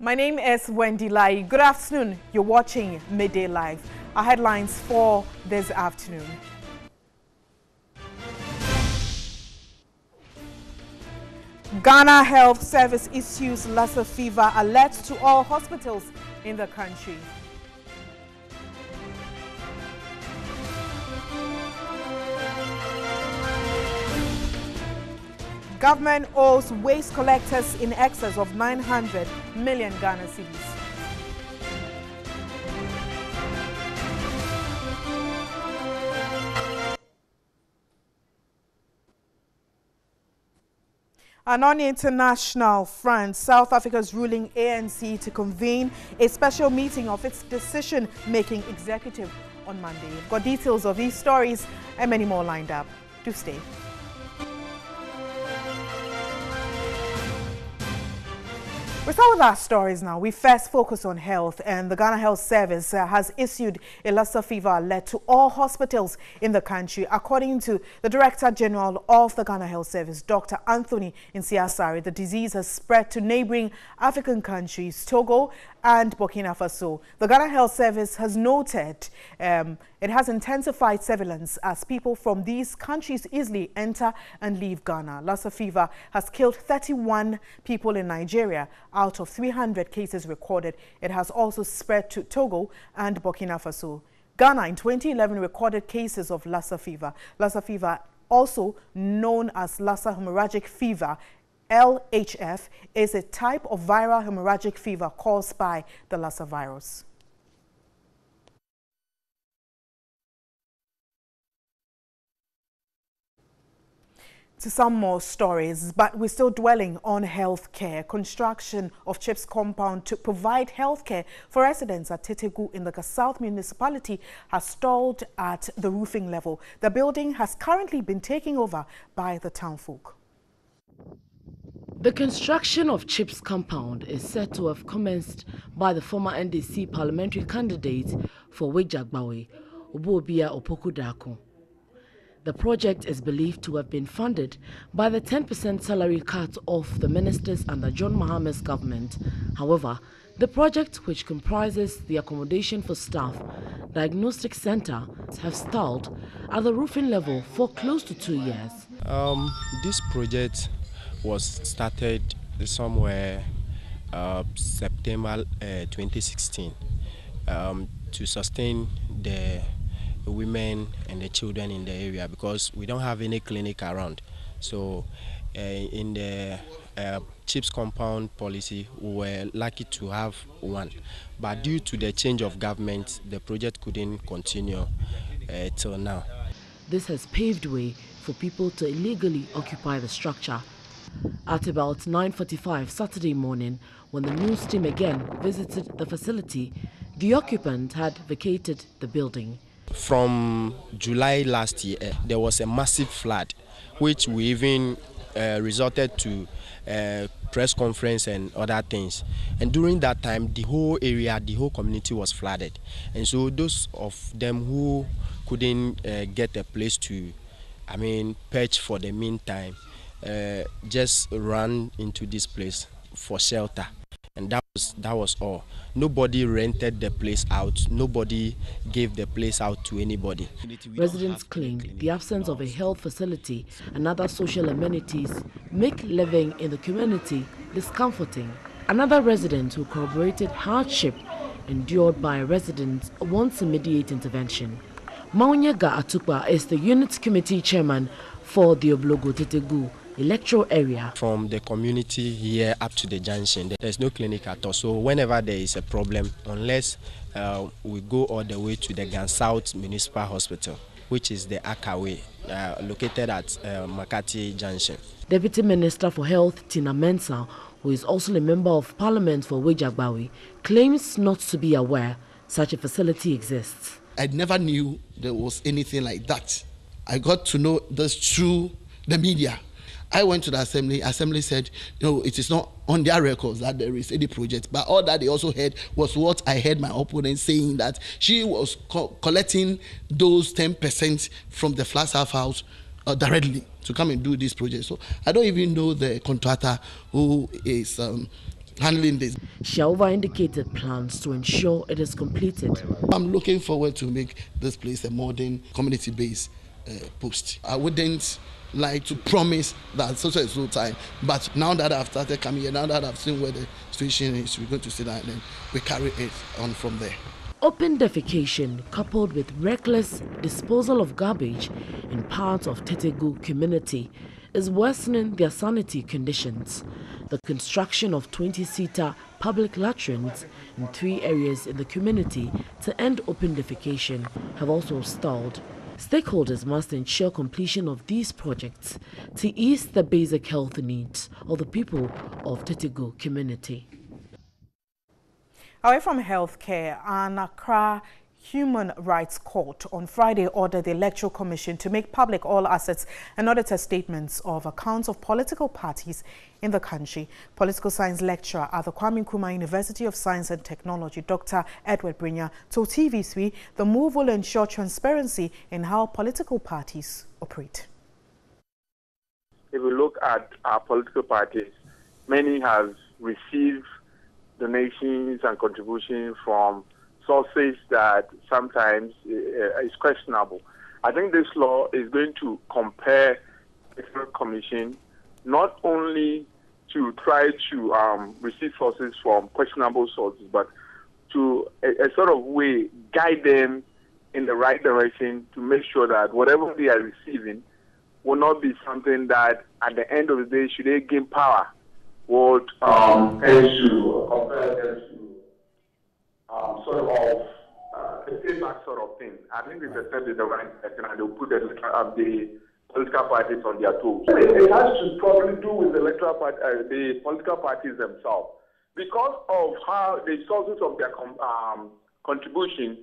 My name is Wendy Lai. Good afternoon. You're watching Midday Live. Our headlines for this afternoon. Ghana Health Service issues Lassa fever alert to all hospitals in the country. Government owes waste collectors in excess of 900 million Ghana cedis. And on the international front, South Africa's ruling ANC to convene a special meeting of its decision-making executive on Monday. We've got details of these stories and many more lined up. Do stay. We start with our stories now. We first focus on health, and the Ghana Health Service has issued a Lassa fever alert to all hospitals in the country. According to the Director General of the Ghana Health Service, Dr. Anthony Nsiasari, the disease has spread to neighboring African countries, Togo and Burkina Faso. The Ghana Health Service has noted it has intensified surveillance as people from these countries easily enter and leave Ghana. Lassa fever has killed 31 people in Nigeria out of 300 cases recorded. It has also spread to Togo and Burkina Faso. Ghana in 2011 recorded cases of Lassa fever. Lassa fever, also known as Lassa hemorrhagic fever, LHF, is a type of viral hemorrhagic fever caused by the Lassa virus. To some more stories, but we're still dwelling on healthcare. Construction of CHIPS compound to provide healthcare for residents at Tetegu in the South municipality has stalled at the roofing level. The building has currently been taken over by the townfolk. The construction of CHIPS compound is said to have commenced by the former NDC parliamentary candidate for Wejagbawe, Obobia Opokudako. The project is believed to have been funded by the 10% salary cut of the ministers under John Mahama's government. However, the project, which comprises the accommodation for staff, diagnostic center, have stalled at the roofing level for close to 2 years. This project was started somewhere September 2016 to sustain the women and the children in the area because we don't have any clinic around. So in the CHIPS compound policy, we were lucky to have one. But due to the change of government, the project couldn't continue till now. This has paved way for people to illegally occupy the structure. At about 9:45 Saturday morning, when the news team again visited the facility, the occupant had vacated the building. From July last year, there was a massive flood, which we even resorted to press conference and other things. And during that time, the whole area, the whole community was flooded. And so those of them who couldn't get a place to, perch for the meantime, just ran into this place for shelter. And that was all. Nobody rented the place out. Nobody gave the place out to anybody. Residents claim the absence of a health facility and other social amenities make living in the community discomforting. Another resident who corroborated hardship endured by residents wants immediate intervention. Maunyaga Atukpa is the unit committee chairman for the Oblogo Tetegu electoral area. From the community here up to the junction, there's no clinic at all. So whenever there is a problem, unless we go all the way to the Gansouth Municipal Hospital, which is the Akawe, located at Makati Junction. Deputy Minister for Health Tina Mensah, who is also a member of Parliament for Wejagbawe, claims not to be aware such a facility exists. I never knew there was anything like that. I got to know this through the media. I went to the assembly said, it is not on their records that there is any project. But all that they also heard was what I heard my opponent saying, that she was collecting those 10% from the flat staff house directly to come and do this project. So I don't even know the contractor who is handling this. Shaova indicated plans to ensure it is completed. I'm looking forward to make this place a modern community-based post. I wouldn't like to promise that so time, but now that I've started coming here, now that I've seen where the situation is, we're going to sit down and then we carry it on from there. Open defecation coupled with reckless disposal of garbage in parts of Tetegu community is worsening their sanitary conditions. The construction of 20-seater public latrines in 3 areas in the community to end open defecation have also stalled. Stakeholders must ensure completion of these projects to ease the basic health needs of the people of Tetegu community. Away from healthcare, an Accra Human Rights Court on Friday ordered the Electoral Commission to make public all assets and audited statements of accounts of political parties in the country. Political science lecturer at the Kwame Nkrumah University of Science and Technology, Dr. Edward Brinya, told TV3 the move will ensure transparency in how political parties operate. If we look at our political parties, many have received donations and contributions from sources that sometimes is questionable. I think this law is going to compare the Commission not only to try to receive sources from questionable sources, but to a sort of way guide them in the right direction to make sure that whatever they are receiving will not be something that at the end of the day, should they gain power, would tend to compare them to sort of a payback sort of thing. I think it's a step in the right direction, and they'll put the political parties on their toes. It has to probably do with the political parties themselves. Because of how the sources of their contribution,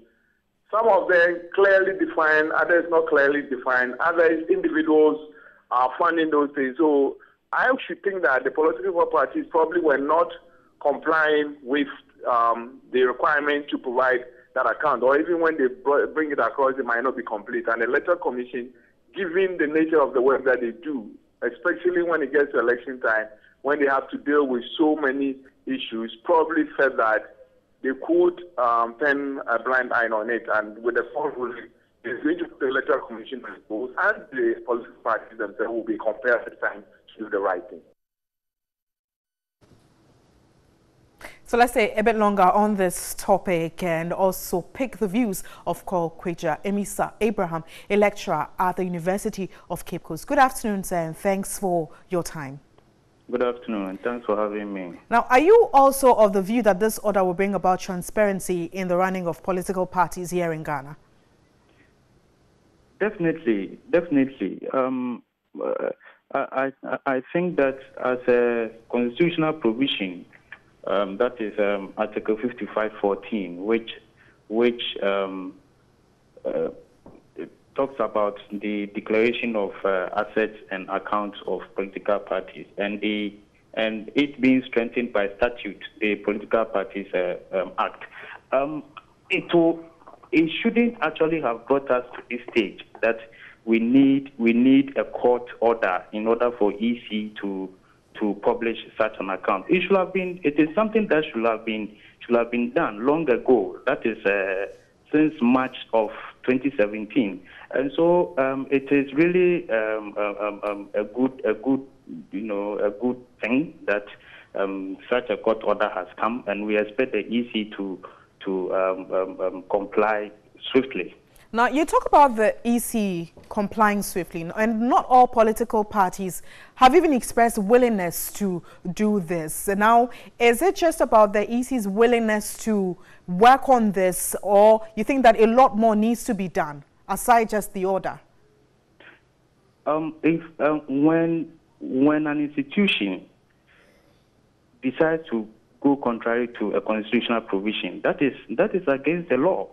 some of them clearly defined, others not clearly defined, others individuals are funding those things. So I should think that the political parties probably were not complying with the requirement to provide that account, or even when they bring it across, it might not be complete. And the Electoral Commission, given the nature of the work that they do, especially when it gets to election time, when they have to deal with so many issues, probably felt that they could turn a blind eye on it. And with the full ruling, it's going to put the Electoral Commission on both, and the political parties themselves will be compared at the time to do the right thing. So let's say a bit longer on this topic and also pick the views of Kweja Emisa Abraham, a lecturer at the University of Cape Coast. Good afternoon, sir, and thanks for your time. Good afternoon, and thanks for having me. Now, are you also of the view that this order will bring about transparency in the running of political parties here in Ghana? Definitely. I think that as a constitutional provision, that is Article 55:14, which talks about the declaration of assets and accounts of political parties, and it being strengthened by statute, the Political Parties Act. It shouldn't actually have brought us to this stage that we need a court order in order for EC to publish such an account. It is something that should have been done long ago. That is since March of 2017, and so it is really a good thing that such a court order has come, and we expect the EC to comply swiftly. Now, you talk about the EC complying swiftly, and not all political parties have even expressed willingness to do this. Now, is it just about the EC's willingness to work on this, or you think that a lot more needs to be done, aside just the order? When an institution decides to go contrary to a constitutional provision, that is against the law.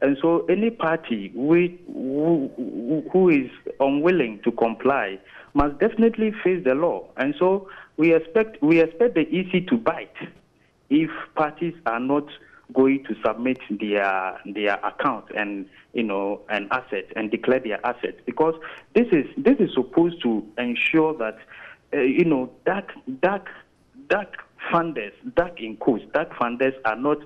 And so any party who is unwilling to comply must definitely face the law. And so we expect the EC to bite if parties are not going to submit their account and assets and declare their assets, because this is supposed to ensure that dark funders, dark in quotes, dark funders are not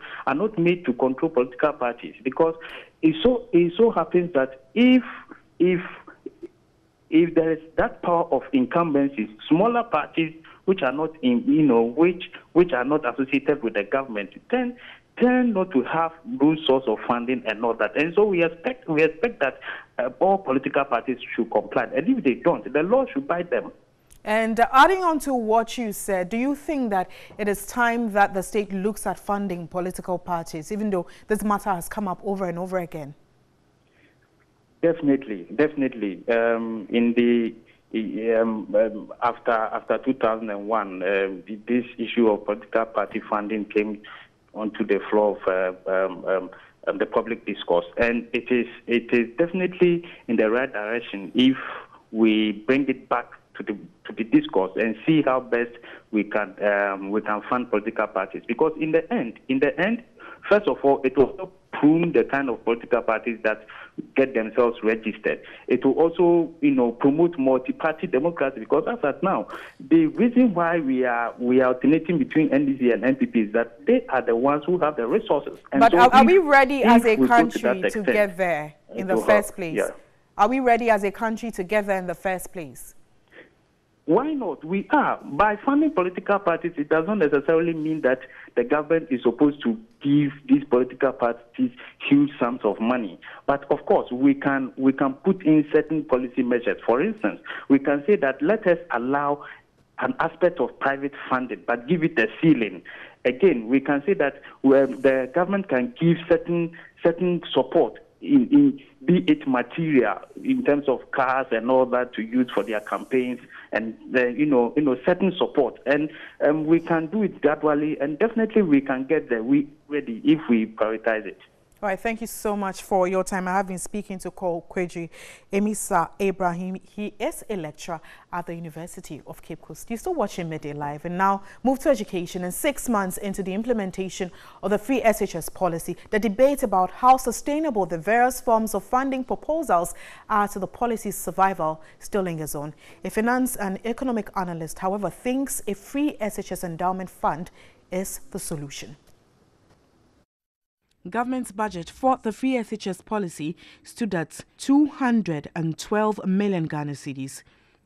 made to control political parties, because it so happens that if there is that power of incumbency, smaller parties which are not which are not associated with the government tend not to have those source of funding and all that. And so we expect that all political parties should comply. And if they don't, the law should bite them. And adding on to what you said, do you think that it is time that the state looks at funding political parties, even though this matter has come up over and over again? Definitely. After 2001, this issue of political party funding came onto the floor of the public discourse, and it is definitely in the right direction if we bring it back to the discourse and see how best we can fund political parties. Because in the end, first of all, it will help prune the kind of political parties that get themselves registered. It will also, promote multi-party democracy, because as at now, the reason why we are alternating between NDC and NPP is that they are the ones who have the resources. And but so are we ready as a country to get there in the first place? Yeah. Are we ready as a country to get there in the first place? Why not? We are. By funding political parties, it does not necessarily mean that the government is supposed to give these political parties huge sums of money. But of course, we can put in certain policy measures. For instance, we can say that let us allow an aspect of private funding, but give it a ceiling. Again, we can say that the government can give certain support in be it material in terms of cars and all that to use for their campaigns, and certain support, and we can do it gradually, and definitely we can get there. We ready if we prioritize it. All right, thank you so much for your time. I have been speaking to Kweji Emisa Ibrahim. He is a lecturer at the University of Cape Coast. You're still watching Midday Live, and now move to education. And 6 months into the implementation of the free SHS policy, the debate about how sustainable the various forms of funding proposals are to the policy's survival still lingers on. A finance and economic analyst, however, thinks a free SHS endowment fund is the solution. Government's budget for the free SHS policy stood at 212 million Ghana cedis.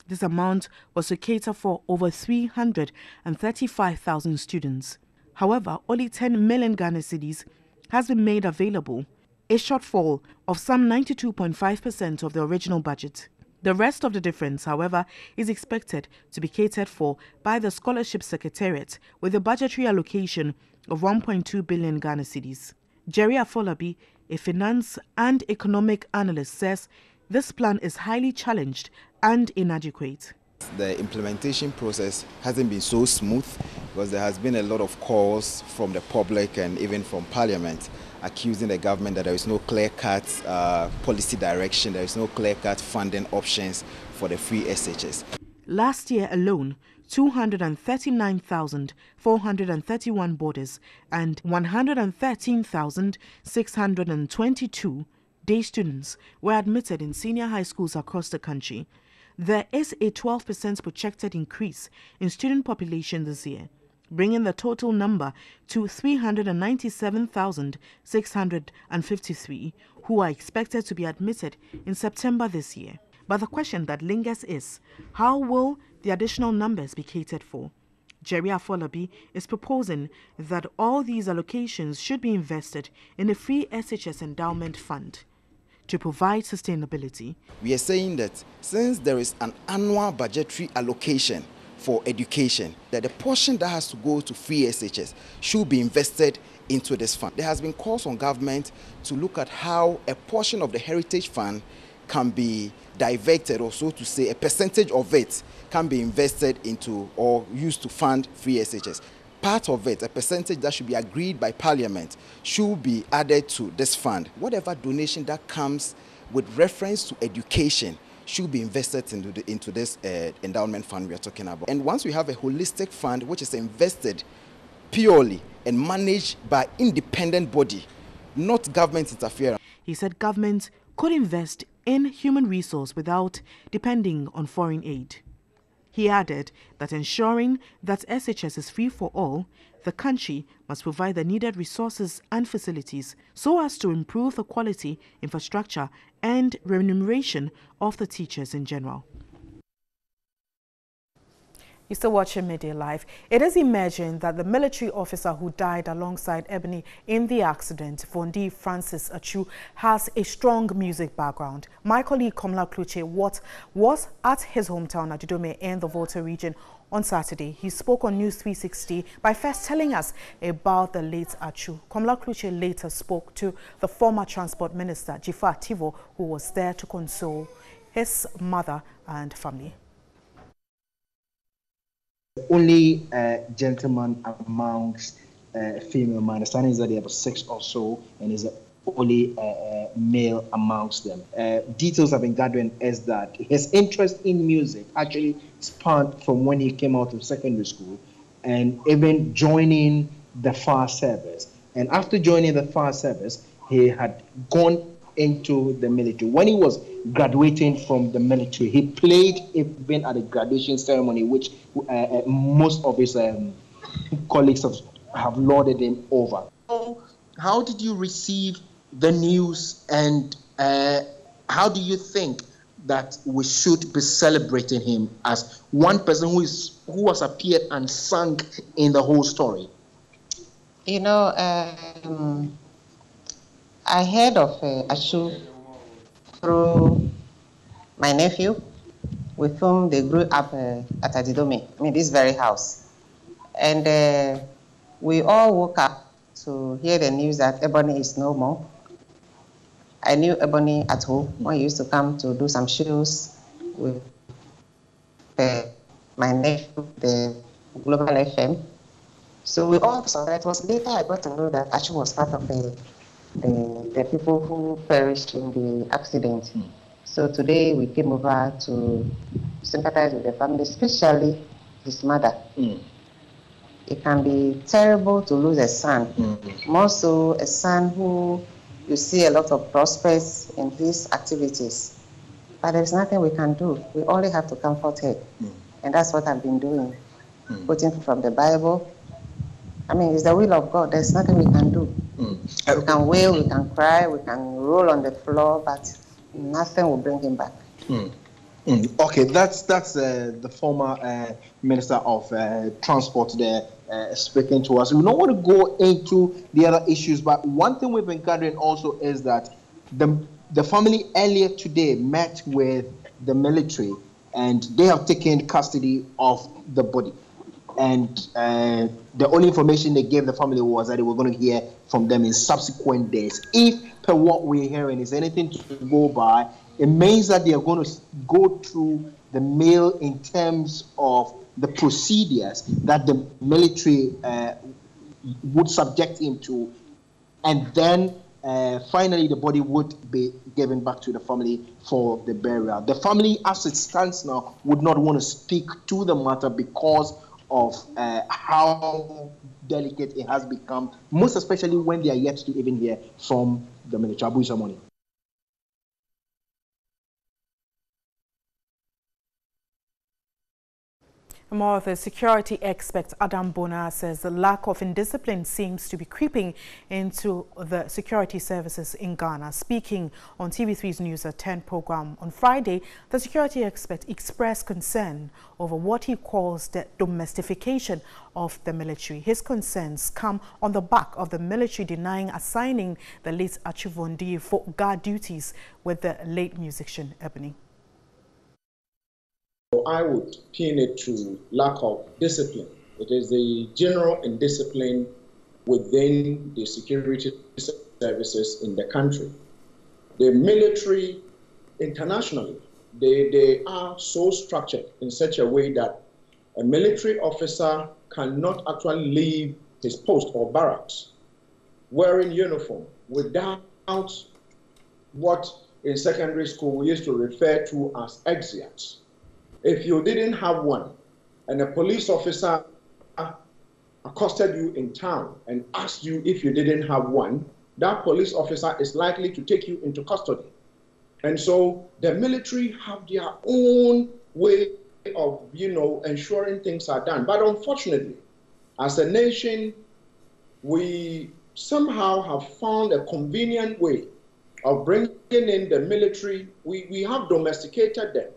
This amount was to cater for over 335,000 students. However, only 10 million Ghana cedis has been made available, a shortfall of some 92.5% of the original budget. The rest of the difference, however, is expected to be catered for by the Scholarship Secretariat with a budgetary allocation of 1.2 billion Ghana cedis. Jerry Afolabi, a finance and economic analyst, says this plan is highly challenged and inadequate. The implementation process hasn't been so smooth because there has been a lot of calls from the public and even from Parliament accusing the government that there is no clear-cut policy direction, there is no clear-cut funding options for the free SHS. Last year alone, 239,431 boarders and 113,622 day students were admitted in senior high schools across the country. There is a 12% projected increase in student population this year, bringing the total number to 397,653 who are expected to be admitted in September this year. But the question that lingers is, how will the additional numbers be catered for? Jerry Afolabi is proposing that all these allocations should be invested in a free SHS endowment fund to provide sustainability. We are saying that since there is an annual budgetary allocation for education, that the portion that has to go to free SHS should be invested into this fund. There has been calls on government to look at how a portion of the heritage fund can be diverted, or so to say, a percentage of it can be invested into or used to fund free SHS. Part of it, a percentage that should be agreed by Parliament, should be added to this fund. Whatever donation that comes with reference to education should be invested into this endowment fund we are talking about. And once we have a holistic fund which is invested purely and managed by independent body, not government interference. He said government could invest in human resource without depending on foreign aid. He added that ensuring that SHS is free for all, the country must provide the needed resources and facilities so as to improve the quality, infrastructure, and remuneration of the teachers in general. You're still watching Media Live. It is emerging that the military officer who died alongside Ebony in the accident, Vondi Francis Achu, has a strong music background. My colleague Komla Kluche was at his hometown Adidome in the Volta region on Saturday. He spoke on News 360 by first telling us about the late Achu. Komla Kluche later spoke to the former transport minister, Jifa Tivo, who was there to console his mother and family. Only gentleman amongst female. My understanding is that there are 6 or so, and is only male amongst them. Details have been gathering is that his interest in music actually spanned from when he came out of secondary school, and even joining the fire service. And after joining the fire service, he had gone into the military. When he was graduating from the military, he played even at a graduation ceremony, which most of his colleagues have lauded him over. How did you receive the news, and how do you think that we should be celebrating him as one person who has appeared and sung in the whole story? You know, I heard of Achu through my nephew, with whom they grew up at Adidome, this very house. And we all woke up to hear the news that Ebony is no more. I knew Ebony at home when he used to come to do some shows with my nephew, the Global FM. So we all saw that. It was later I got to know that Achu was part of the people who perished in the accident. So today we came over to sympathize with the family, especially his mother. It can be terrible to lose a son, more so a son who you see a lot of prospects in his activities. But there's nothing we can do. We only have to comfort her. And that's what I've been doing, quoting from the Bible. It's the will of God. There's nothing we can do. We can wail, we can cry, we can roll on the floor, but nothing will bring him back. Okay, that's the former Minister of Transport there speaking to us. We don't want to go into the other issues, but one thing we've been gathering also is that the family earlier today met with the military, and they have taken custody of the body. And the only information they gave the family was that they were going to hear from them in subsequent days. If, per what we're hearing, is anything to go by, it means that they are going to go through the mail in terms of the procedures that the military would subject him to, and then finally the body would be given back to the family for the burial. The family, as it stands now, would not want to speak to the matter because of how delicate it has become, most especially when they are yet to even hear from the military. Abu Ishamoni. More of the security expert Adam Bona says the lack of indiscipline seems to be creeping into the security services in Ghana. Speaking on TV3's News at 10 program on Friday, the security expert expressed concern over what he calls the domestication of the military. His concerns come on the back of the military denying assigning the late Achu Vondi for guard duties with the late musician Ebony. I would pin it to lack of discipline. It is the general indiscipline within the security services in the country. The military, internationally, they are so structured in such a way that a military officer cannot actually leave his post or barracks wearing uniform without what in secondary school we used to refer to as exeats. If you didn't have one, and a police officer accosted you in town and asked you if you didn't have one, that police officer is likely to take you into custody. And so the military have their own way of, ensuring things are done. But unfortunately, as a nation, we somehow have found a convenient way of bringing in the military. We have domesticated them.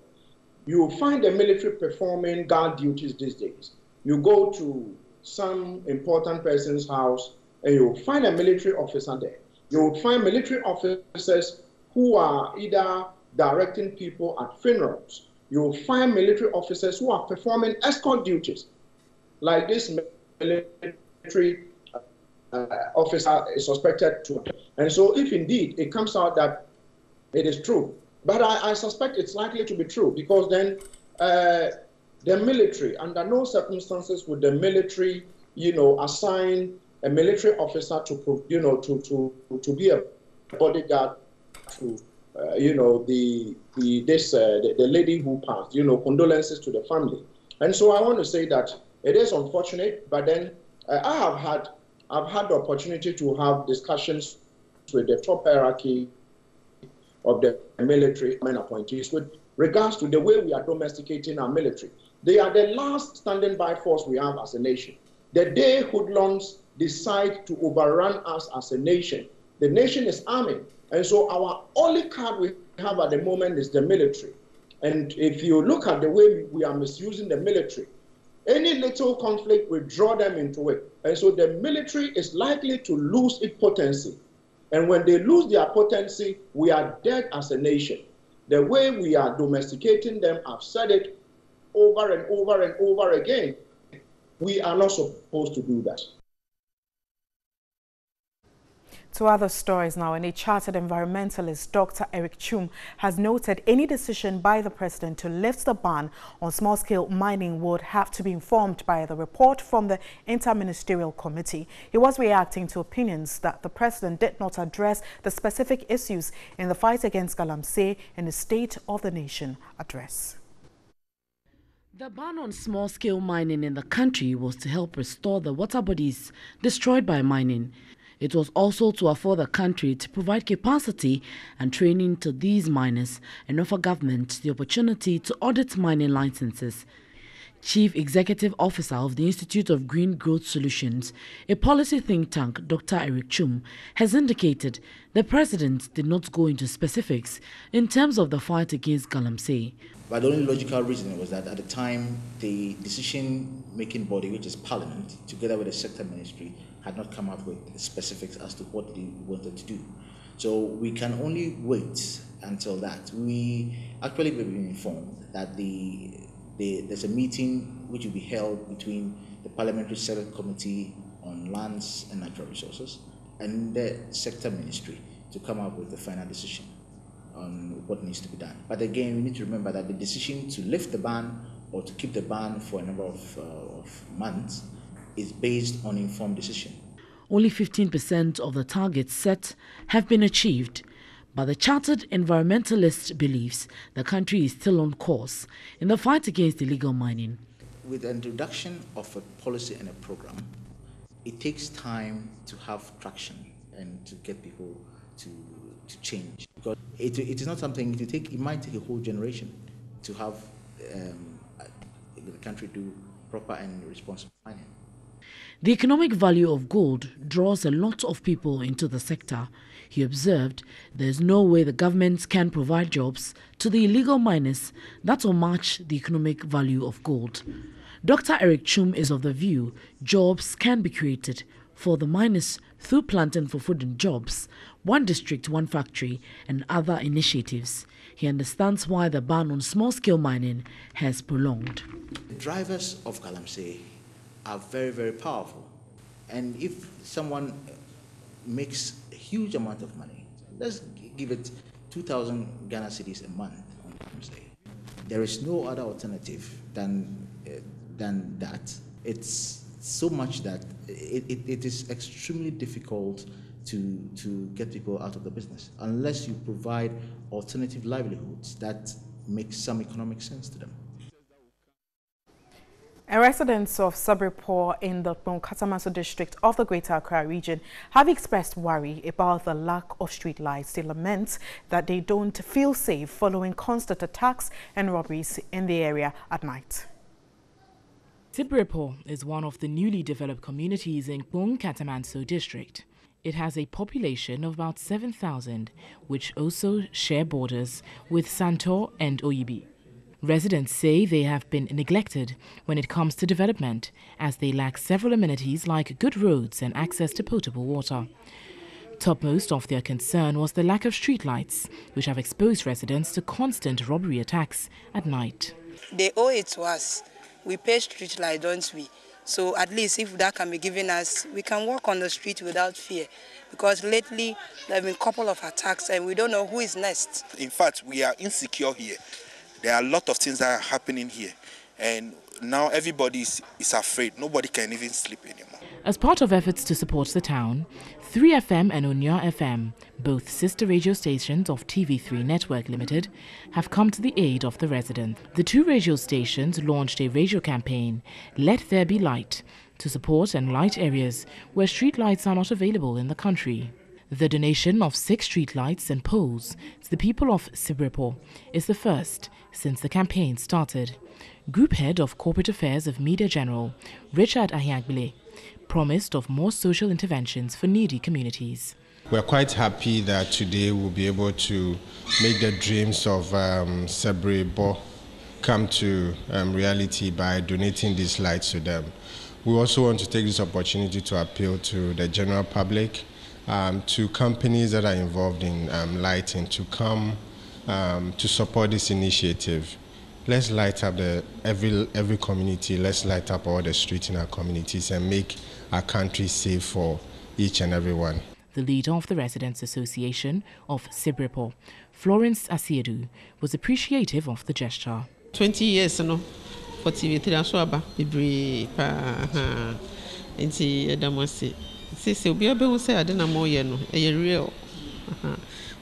You find the military performing guard duties these days. You go to some important person's house and you'll find a military officer there. You'll find military officers who are either directing people at funerals. You'll find military officers who are performing escort duties, like this military officer is suspected to. And so if indeed it comes out that it is true, but I suspect it's likely to be true, because then the military, under no circumstances would the military, assign a military officer to be a bodyguard to, the lady who passed. Condolences to the family. And so I want to say that it is unfortunate, but then I've had the opportunity to have discussions with the top hierarchy of the military men appointees with regards to the way we are domesticating our military. They are the last standing by force we have as a nation. The day hoodlums decide to overrun us as a nation, the nation is arming. And so our only card we have at the moment is the military. And if you look at the way we are misusing the military, any little conflict will draw them into it. And so the military is likely to lose its potency. And when they lose their potency, we are dead as a nation. The way we are domesticating them, I've said it over and over and over again, we are not supposed to do that. To other stories now, and a chartered environmentalist, Dr. Eric Chum, has noted any decision by the president to lift the ban on small-scale mining would have to be informed by the report from the Interministerial Committee. He was reacting to opinions that the president did not address the specific issues in the fight against galamsey in the State of the Nation address. The ban on small-scale mining in the country was to help restore the water bodies destroyed by mining. It was also to afford the country to provide capacity and training to these miners and offer government the opportunity to audit mining licenses. Chief Executive Officer of the Institute of Green Growth Solutions, a policy think tank, Dr. Eric Chum, has indicated the president did not go into specifics in terms of the fight against galamsey. But the only logical reason was that at the time, the decision-making body, which is Parliament, together with the sector ministry, had not come up with specifics as to what they wanted to do. So we can only wait until that. We actually have been informed that there's a meeting which will be held between the Parliamentary Select Committee on Lands and Natural Resources and the sector ministry to come up with the final decision on what needs to be done. But again, we need to remember that the decision to lift the ban or to keep the ban for a number of months is based on informed decision. Only 15% of the targets set have been achieved, but the chartered environmentalist believes the country is still on course in the fight against illegal mining. With the introduction of a policy and a program, it takes time to have traction and to get people to change. Because it is not something it might take a whole generation to have the country do proper and responsible mining. The economic value of gold draws a lot of people into the sector. He observed there is no way the government can provide jobs to the illegal miners that will match the economic value of gold. Dr. Eric Chum is of the view jobs can be created for the miners through planting for food and jobs, one district, one factory, and other initiatives. He understands why the ban on small-scale mining has prolonged. The drivers of galamsey are very, very powerful. And if someone makes a huge amount of money, let's give it 2,000 Ghana cedis a month on galamsey, there is no other alternative than that. It's so much that it is extremely difficult to get people out of the business unless you provide alternative livelihoods that make some economic sense to them. Residents of Sabripo in the Katamanso district of the Greater Accra region have expressed worry about the lack of street lights. They lament that they don't feel safe following constant attacks and robberies in the area at night. Sabripo is one of the newly developed communities in Katamanso district. It has a population of about 7,000, which also share borders with Santor and Oyibi. Residents say they have been neglected when it comes to development, as they lack several amenities like good roads and access to potable water. Topmost of their concern was the lack of streetlights, which have exposed residents to constant robbery attacks at night. They owe it to us. We pay streetlight, don't we? So at least if that can be given us, we can walk on the street without fear. Because lately there have been a couple of attacks and we don't know who is next. In fact, we are insecure here. There are a lot of things that are happening here, and now everybody is afraid. Nobody can even sleep anymore. As part of efforts to support the town, 3FM and Onya FM, both sister radio stations of TV3 Network Limited, have come to the aid of the residents. The two radio stations launched a radio campaign, Let There Be Light, to support and light areas where street lights are not available in the country. The donation of 6 street lights and poles to the people of Sabripo is the first since the campaign started. Group Head of Corporate Affairs of Media General, Richard Ahiagbile, promised of more social interventions for needy communities. We're quite happy that today we'll be able to make the dreams of Sabripo come to reality by donating these lights to them. We also want to take this opportunity to appeal to the general public, to companies that are involved in lighting to come to support this initiative. Let's light up every community, let's light up all the streets in our communities and make our country safe for each and every one. The leader of the Residents Association of Sabripo, Florence Asiedu, was appreciative of the gesture. 20 years, no, for TV3 Aswaba, Bibri, Sisi obi abe wo say ade na mo ye no e real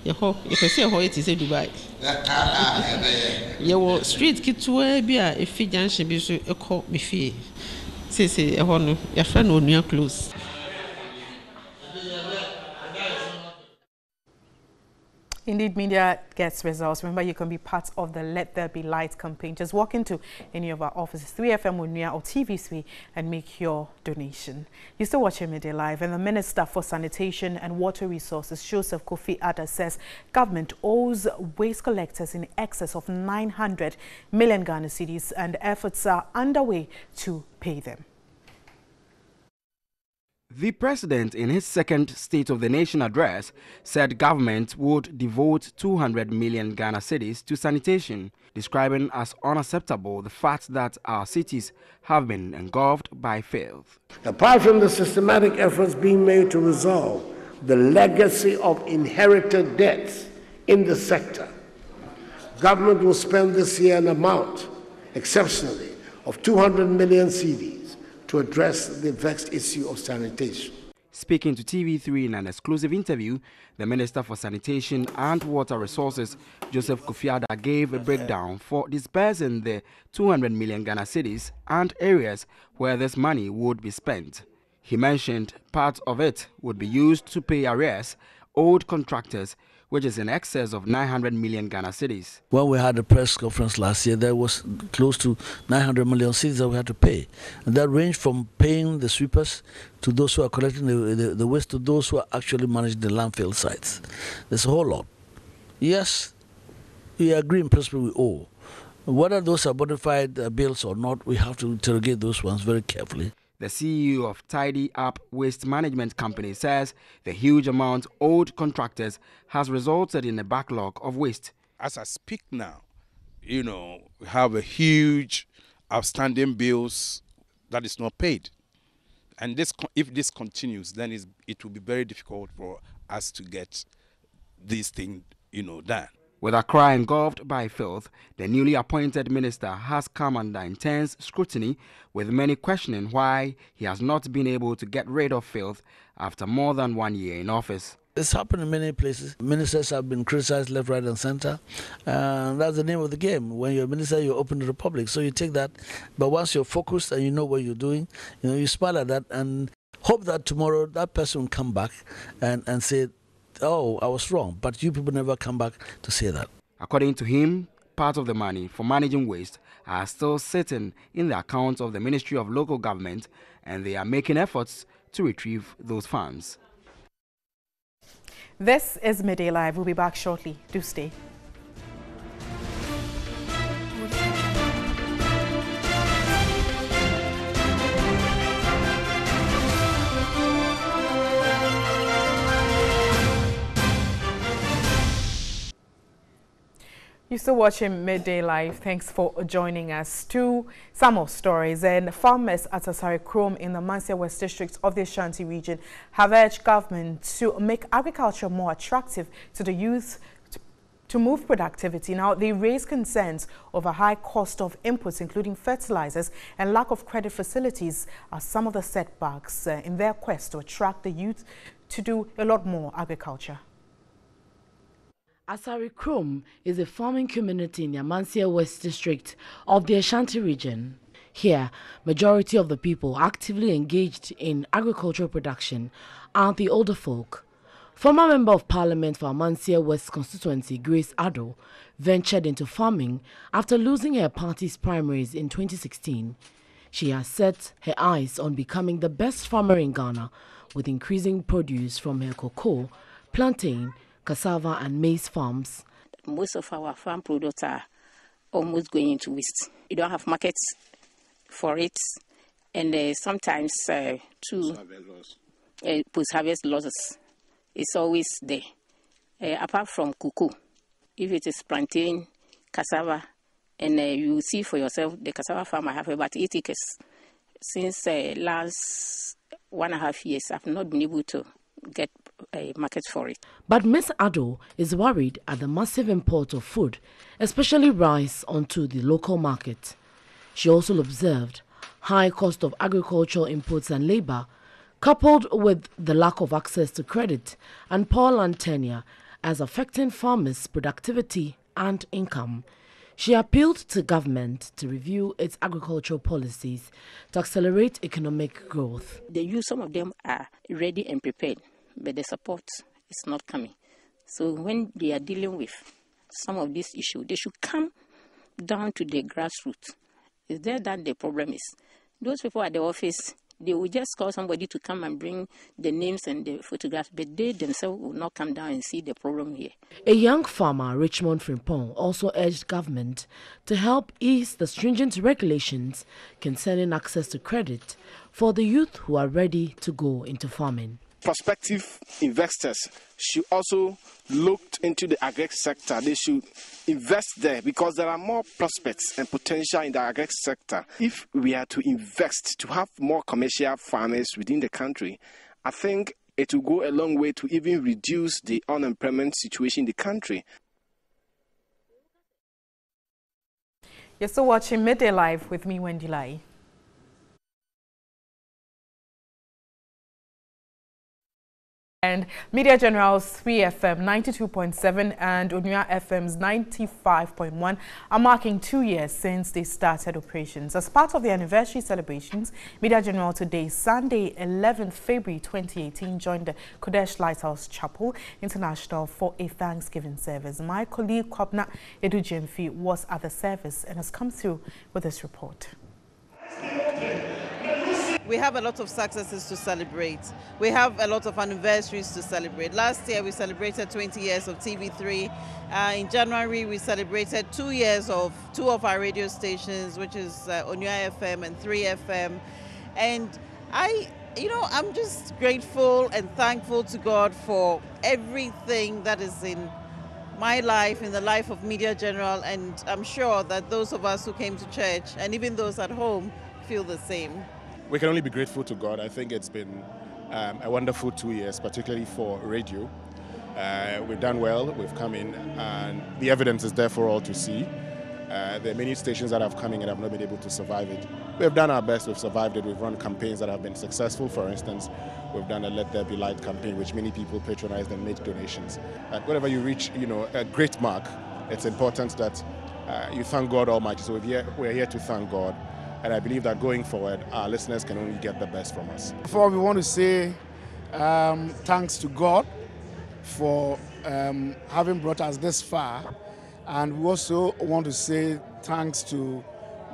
ye can say ho it is Dubai ye wo street kitwa bi a efi junction bi so ekọ me fie sisi e ho no ya fra na onua close. Indeed, media gets results. Remember, you can be part of the Let There Be Light campaign. Just walk into any of our offices, 3FM Unia or TV3, and make your donation. You're still watching Media Live, and the Minister for Sanitation and Water Resources, Joseph Kofi Adda, says government owes waste collectors in excess of 900 million Ghana cedis, and efforts are underway to pay them. The president, in his second State of the Nation address, said government would devote 200 million Ghana cedis to sanitation, describing as unacceptable the fact that our cities have been engulfed by filth. Apart from the systematic efforts being made to resolve the legacy of inherited debts in the sector, government will spend this year an amount, exceptionally, of 200 million cedis to address the vexed issue of sanitation. Speaking to TV3 in an exclusive interview, the Minister for Sanitation and Water Resources, Joseph Kofi Adda, gave a breakdown for dispersing the 200 million Ghana cedis and areas where this money would be spent. He mentioned part of it would be used to pay arrears owed contractors, which is in excess of 900 million Ghana cedis. When we had a press conference last year, there was close to 900 million cedis that we had to pay. And that ranged from paying the sweepers to those who are collecting the waste to those who are actually managing the landfill sites. There's a whole lot. Yes, we agree in principle we owe. Whether those are bona fide bills or not, we have to interrogate those ones very carefully. The CEO of Tidy Up Waste Management Company says the huge amount owed contractors has resulted in a backlog of waste. As I speak now, we have a huge outstanding bills that is not paid. And if this continues, then it will be very difficult for us to get this thing, done. With Accra engulfed by filth, the newly appointed minister has come under intense scrutiny, with many questioning why he has not been able to get rid of filth after more than 1 year in office. It's happened in many places. Ministers have been criticized left, right, and center. That's the name of the game. When you're a minister, you open to the public. So you take that. But once you're focused and you know what you're doing, you smile at that and hope that tomorrow that person will come back and say, oh, I was wrong. But you people never come back to say that. According to him, part of the money for managing waste are still sitting in the accounts of the Ministry of Local Government, and they are making efforts to retrieve those funds. This is Midday Live. We'll be back shortly. Do stay. You're still watching Midday Live. Thanks for joining us. To some of stories, and farmers at Asari Chrome in the Mansia West District of the Ashanti region have urged government to make agriculture more attractive to the youth to move productivity. Now, they raise concerns over high cost of inputs, including fertilizers, and lack of credit facilities are some of the setbacks in their quest to attract the youth to do a lot more agriculture. Asari Chrome is a farming community in the Amansia West District of the Ashanti region. Here, majority of the people actively engaged in agricultural production are the older folk. Former Member of Parliament for Amansia West constituency, Grace Addo, ventured into farming after losing her party's primaries in 2016. She has set her eyes on becoming the best farmer in Ghana, with increasing produce from her cocoa, plantain, cassava and maize farms. Most of our farm products are almost going into waste. You don't have markets for it, and sometimes post-harvest losses. It's always there. Apart from cocoa, if it is plantain, cassava, and you see for yourself, the cassava farm I have about 8 acres. Since last 1.5 years, I've not been able to get a market for it. But Ms. Addo is worried at the massive import of food, especially rice, onto the local market. She also observed high cost of agricultural inputs and labor, coupled with the lack of access to credit and poor land tenure, as affecting farmers' productivity and income. She appealed to government to review its agricultural policies to accelerate economic growth. The youth, some of them are ready and prepared, but the support is not coming. So when they are dealing with some of these issues, they should come down to the grassroots. Is there that the problem is? Those people at the office, they will just call somebody to come and bring the names and the photographs, but they themselves will not come down and see the problem here. A young farmer, Richmond Frimpong, also urged government to help ease the stringent regulations concerning access to credit for the youth who are ready to go into farming. Prospective investors should also look into the agri sector. They should invest there because there are more prospects and potential in the agri sector. If we are to invest to have more commercial farmers within the country, I think it will go a long way to even reduce the unemployment situation in the country. You're still watching Midday Live with me, Wendy Lai. And Media General's 3FM 92.7 and Onua FM's 95.1 are marking 2 years since they started operations. As part of the anniversary celebrations, Media General today, Sunday, 11th February 2018, joined the Kodesh Lighthouse Chapel International for a Thanksgiving service. My colleague Kwabna Edujemfi was at the service and has come through with this report. We have a lot of successes to celebrate. We have a lot of anniversaries to celebrate. Last year we celebrated 20 years of TV3. In January we celebrated 2 years of two of our radio stations, which is Onua FM and 3FM. And I'm just grateful and thankful to God for everything that is in my life, in the life of Media General, and I'm sure that those of us who came to church and even those at home feel the same. We can only be grateful to God. I think it's been a wonderful 2 years, particularly for radio. We've done well, we've come in, and the evidence is there for all to see. There are many stations that have come in and have not been able to survive it. We've done our best, we've survived it, we've run campaigns that have been successful. For instance, we've done a Let There Be Light campaign, which many people patronized and made donations. Whenever you reach, a great mark, it's important that you thank God Almighty. So we're here to thank God. And I believe that going forward, our listeners can only get the best from us. Before we want to say thanks to God for having brought us this far. And we also want to say thanks to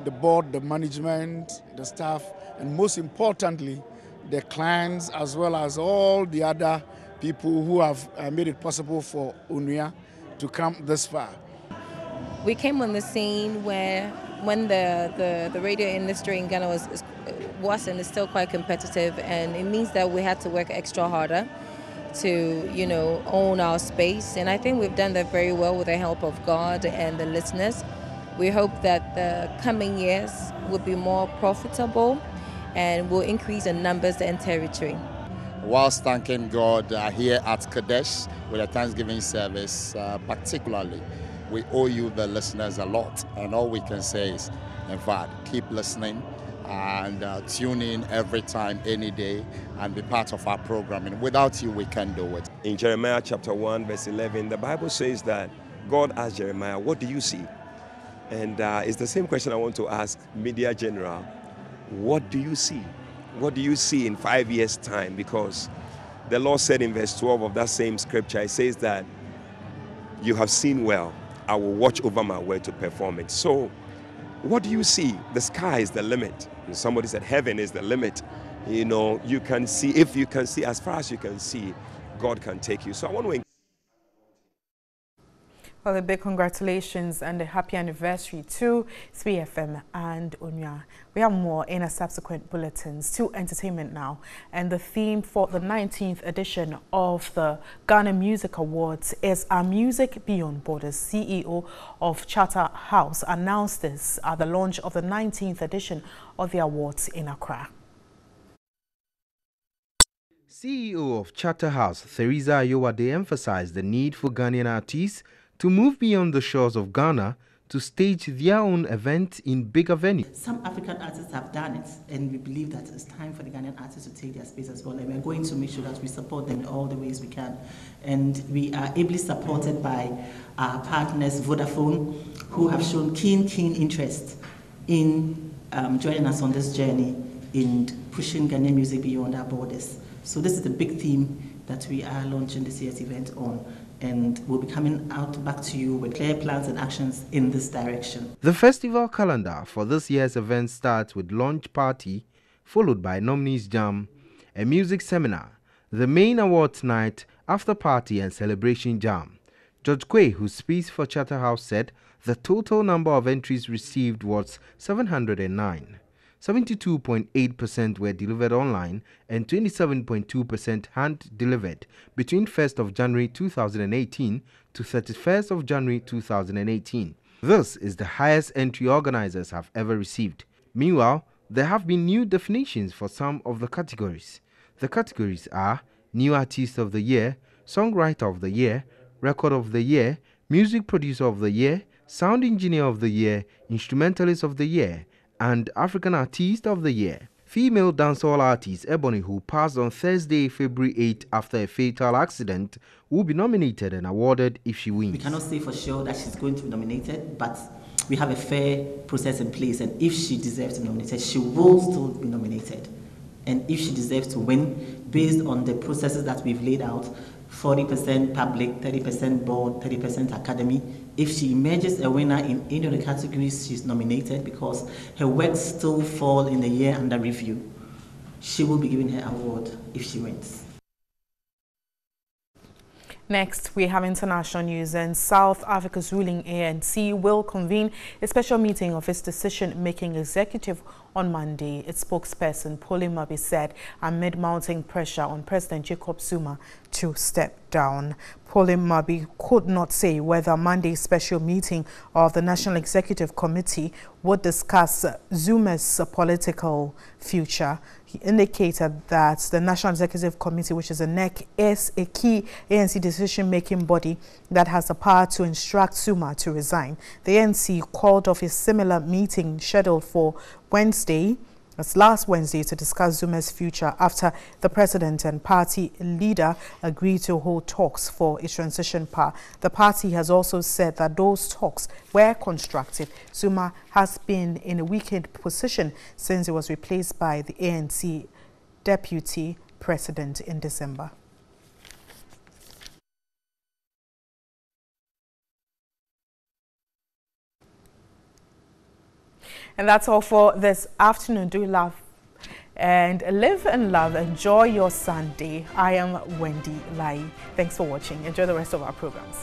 the board, the management, the staff, and most importantly, the clients, as well as all the other people who have made it possible for UNIA to come this far. We came on the scene when the radio industry in Ghana was and is still quite competitive, and it means that we had to work extra harder to, own our space. And I think we've done that very well with the help of God and the listeners. We hope that the coming years will be more profitable and will increase in numbers and territory. Whilst thanking God here at Kadesh with a Thanksgiving service, particularly, we owe you, the listeners, a lot. And all we can say is, in fact, keep listening and tune in every time, any day, and be part of our programming. Without you, we can't do it. In Jeremiah chapter 1, verse 11, the Bible says that God asked Jeremiah, what do you see? And it's the same question I want to ask Media General. What do you see? What do you see in 5 years' time? Because the Lord said in verse 12 of that same scripture, it says that you have seen well. I will watch over my word to perform it. So what do you see? The sky is the limit. And somebody said heaven is the limit. You can see, if you can see as far as you can see, God can take you. So I want to... Well, a big congratulations and a happy anniversary to SBFM and UNIA. We have more in our subsequent bulletins. To entertainment now. And the theme for the 19th edition of the Ghana Music Awards is Our Music Beyond Borders. CEO of Charterhouse announced this at the launch of the 19th edition of the awards in Accra. CEO of Charterhouse, Theresa Ayowade, emphasized the need for Ghanaian artists to move beyond the shores of Ghana to stage their own event in bigger venues. Some African artists have done it, and we believe that it's time for the Ghanaian artists to take their space as well. And we're going to make sure that we support them in all the ways we can. And we are ably supported by our partners, Vodafone, who have shown keen interest in joining us on this journey in pushing Ghanaian music beyond our borders. So this is the big theme that we are launching this year's event on. And we'll be coming out back to you with clear plans and actions in this direction. The festival calendar for this year's event starts with launch party, followed by nominees jam, a music seminar, the main awards night, after party and celebration jam. George Quay, who speaks for Charterhouse, said the total number of entries received was 709. 72.8% were delivered online and 27.2% hand-delivered between 1st of January 2018 to 31st of January 2018. This is the highest entry organizers have ever received. Meanwhile, there have been new definitions for some of the categories. The categories are New Artist of the Year, Songwriter of the Year, Record of the Year, Music Producer of the Year, Sound Engineer of the Year, Instrumentalist of the Year, and African Artist of the Year. Female dancehall artist Ebony, who passed on Thursday, February 8 after a fatal accident, will be nominated and awarded if she wins. We cannot say for sure that she's going to be nominated, but we have a fair process in place, and if she deserves to be nominated, she will still be nominated. And if she deserves to win, based on the processes that we've laid out, 40% public, 30% board, 30% academy. If she emerges a winner in any of the categories she's nominated, because her works still fall in the year under review, she will be given her award if she wins. Next, we have international news, and South Africa's ruling ANC will convene a special meeting of its decision-making executive on Monday. Its spokesperson, Pauline Mabi, said amid mounting pressure on President Jacob Zuma to step down. Pauline Mabi could not say whether Monday's special meeting of the National Executive Committee would discuss Zuma's political future. He indicated that the National Executive Committee, which is the NEC, is a key ANC decision-making body that has the power to instruct Zuma to resign. The ANC called off a similar meeting scheduled for Wednesday, that's last Wednesday, to discuss Zuma's future after the president and party leader agreed to hold talks for a transition power. The party has also said that those talks were constructive. Zuma has been in a weakened position since he was replaced by the ANC deputy president in December. And that's all for this afternoon. Do love and live and love. Enjoy your Sunday. I am Wendy Lai. Thanks for watching. Enjoy the rest of our programs.